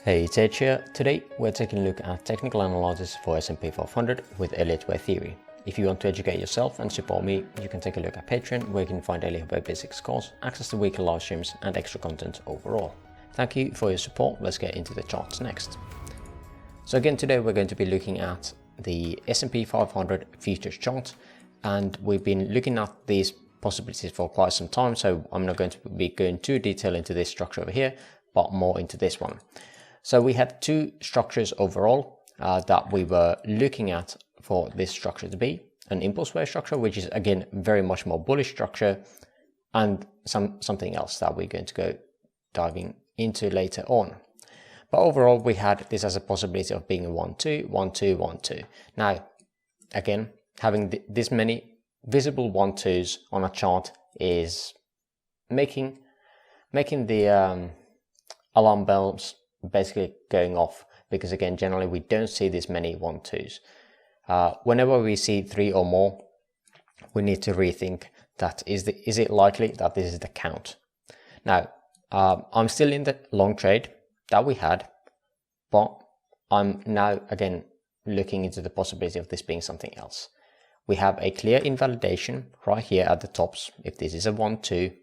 Hey, it's Ed here. Today we're taking a look at technical analysis for SP500 with Elliott Wave Theory. If you want to educate yourself and support me, you can take a look at Patreon, where you can find Elliott Wave Basics course, access to weekly live streams and extra content overall. Thank you for your support. Let's get into the charts next. So again, today we're going to be looking at the SP500 futures chart, and we've been looking at these possibilities for quite some time, so I'm not going to be going too detailed into this structure over here, but more into this one. So we had two structures overall that we were looking at for this structure to be an impulse wave structure, which is again very much more bullish structure, and something else that we're going to go diving into later on. But overall, we had this as a possibility of being a 1-2, 1-2, 1-2. Now, again, having this many visible 1-2s on a chart is making the alarm bells basically going off, because again, generally we don't see this many 1-2s. Whenever we see 3 or more, we need to rethink that is it likely that this is the count. Now, I'm still in the long trade that we had, but I'm now again looking into the possibility of this being something else. We have a clear invalidation right here at the tops. If this is a 1-2,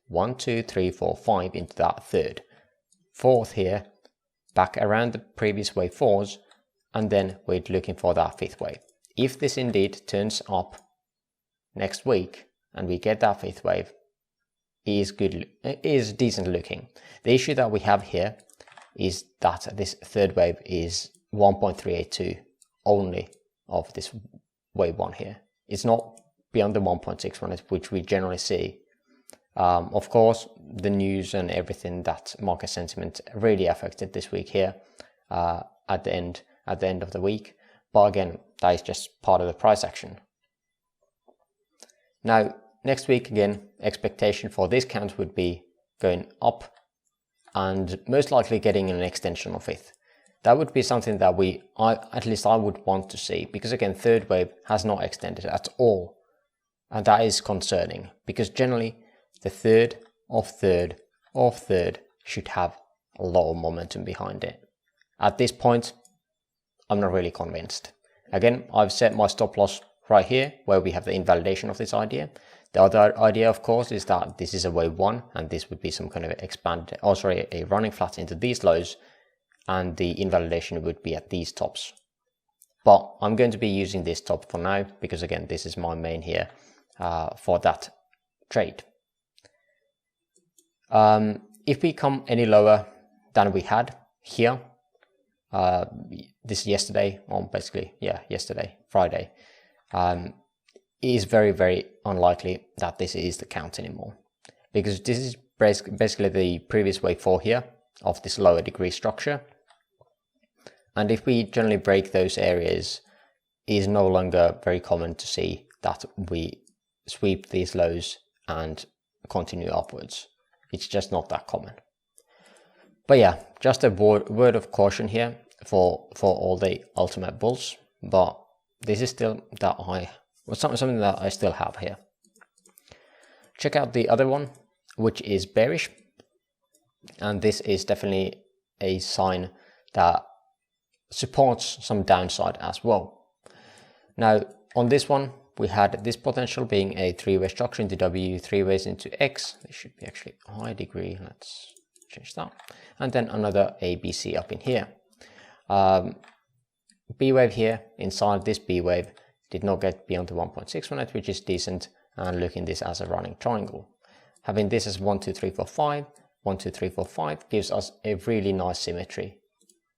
1, 2, 3, 4, 5 into that third, fourth here, back around the previous wave 4s, and then we're looking for that fifth wave. If this indeed turns up next week and we get that fifth wave, is decent looking. The issue that we have here is that this third wave is 1.382 only of this wave 1 here. It's not beyond the 1.618, which we generally see. Of course, the news and everything, that market sentiment really affected this week here at the end of the week. But again, that is just part of the price action. Now, next week again, expectation for this count would be going up and most likely getting an extension of fifth. That would be something that at least I would want to see, because again, third wave has not extended at all, and that is concerning, because generally the third of third should have a lot of momentum behind it. At this point, I'm not really convinced. Again, I've set my stop loss right here, where we have the invalidation of this idea. The other idea, of course, is that this is a wave 1, and this would be some kind of a running flat into these lows, and the invalidation would be at these tops. But I'm going to be using this top for now, because again, this is my main here for that trade. If we come any lower than we had here, this yesterday, or basically, yeah, yesterday, Friday, it is very, very unlikely that this is the count anymore, because this is basically the previous wave 4 here of this lower degree structure. And if we generally break those areas, it is no longer very common to see that we sweep these lows and continue upwards. It's just not that common. But yeah, just a word of caution here for all the ultimate bulls. But this is still something that I still have here. Check out the other one, which is bearish, and this is definitely a sign that supports some downside as well. Now, on this one, we had this potential being a 3-way structure into W, 3 ways into X. This should be actually a high degree. Let's change that. And then another ABC up in here. B wave here inside this B wave did not get beyond the 1.618, which is decent, and looking this as a running triangle. Having this as 1, 2, 3, 4, 5, 1, 2, 3, 4, 5 gives us a really nice symmetry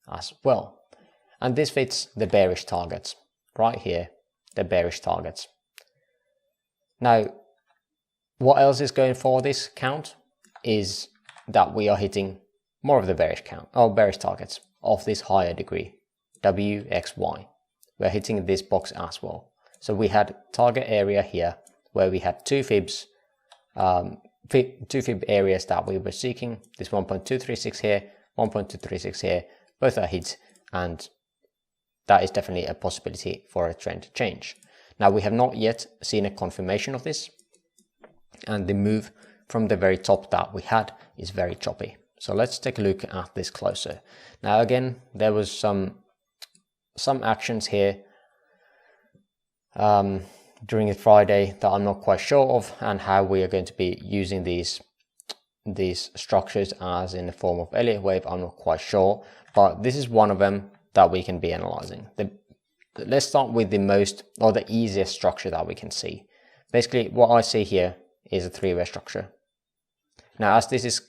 as well. And this fits the bearish targets right here. The bearish targets. Now, what else is going for this count is that we are hitting more of the bearish targets of this higher degree, W, X, Y. We're hitting this box as well. So we had target area here where we had two fibs areas that we were seeking. This 1.236 here, 1.236 here, both are hits, and that is definitely a possibility for a trend change. Now, we have not yet seen a confirmation of this, and the move from the very top that we had is very choppy. So let's take a look at this closer. Now again, there was some actions here during the Friday that I'm not quite sure of, and how we are going to be using these structures as in the form of Elliott wave, I'm not quite sure, but this is one of them that we can be analyzing. Let's start with the most, or the easiest structure that we can see. Basically, what I see here is a three-way structure. Now, as this is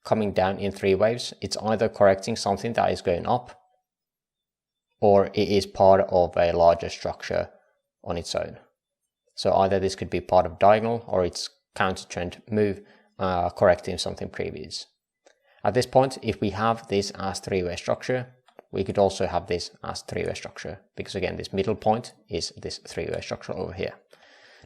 coming down in three waves, it's either correcting something that is going up, or it is part of a larger structure on its own. So either this could be part of diagonal, or it's counter trend move, correcting something previous. At this point, if we have this as three-way structure, we could also have this as three-way structure, because again, this middle point is this three-way structure over here.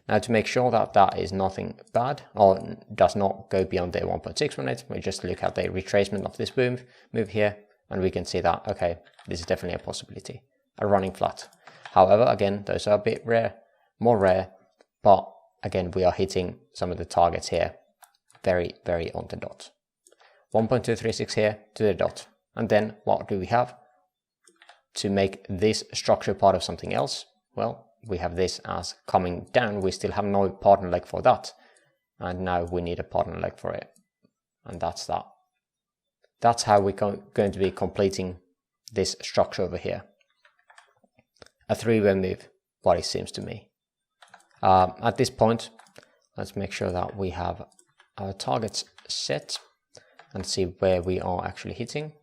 Now, to make sure that that is nothing bad, or does not go beyond the 1.618, we just look at the retracement of this move here, and we can see that, okay, this is definitely a possibility, a running flat. However, again, those are a bit rare, more rare, but again, we are hitting some of the targets here very, very on the dot. 1.236 here to the dot. And then what do we have to make this structure part of something else? Well, we have this as coming down. We still have no partner leg for that. And now we need a partner leg for it. And that's that. That's how we're going to be completing this structure over here. A three-way move, what it seems to me. At this point, let's make sure that we have our targets set and see where we are actually hitting.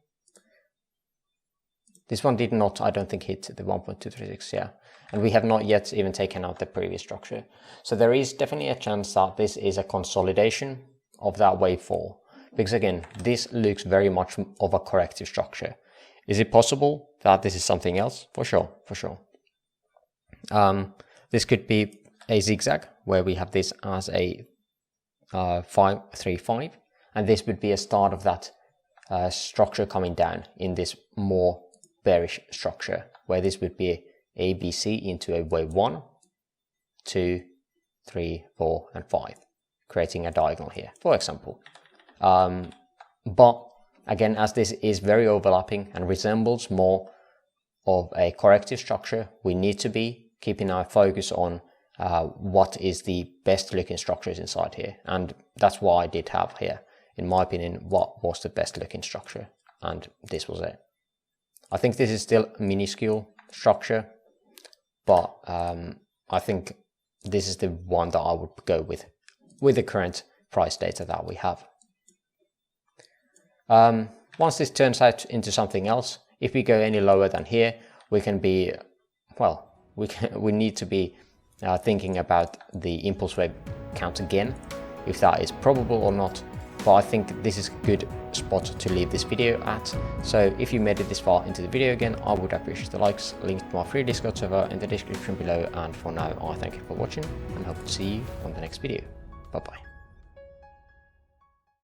This one did not, I don't think, hit the 1.236, yeah. And we have not yet even taken out the previous structure. So there is definitely a chance that this is a consolidation of that wave 4. Because again, this looks very much of a corrective structure. Is it possible that this is something else? For sure, for sure. This could be a zigzag, where we have this as a 5-3-5, and this would be a start of that structure coming down in this more bearish structure, where this would be A, B, C into a wave 1, 2, 3, 4, and 5, creating a diagonal here, for example. But again, as this is very overlapping and resembles more of a corrective structure, we need to be keeping our focus on what is the best looking structures inside here. And that's what I did have here, in my opinion, what was the best looking structure. And this was it. I think this is still a minuscule structure, but I think this is the one that I would go with the current price data that we have. Once this turns out into something else, if we go any lower than here, we can be, well, we need to be thinking about the impulse wave count again, if that is probable or not. But I think this is a good spot to leave this video at. So if you made it this far into the video again, I would appreciate the likes. Link to my free Discord server in the description below. And for now, I thank you for watching and hope to see you on the next video. Bye bye.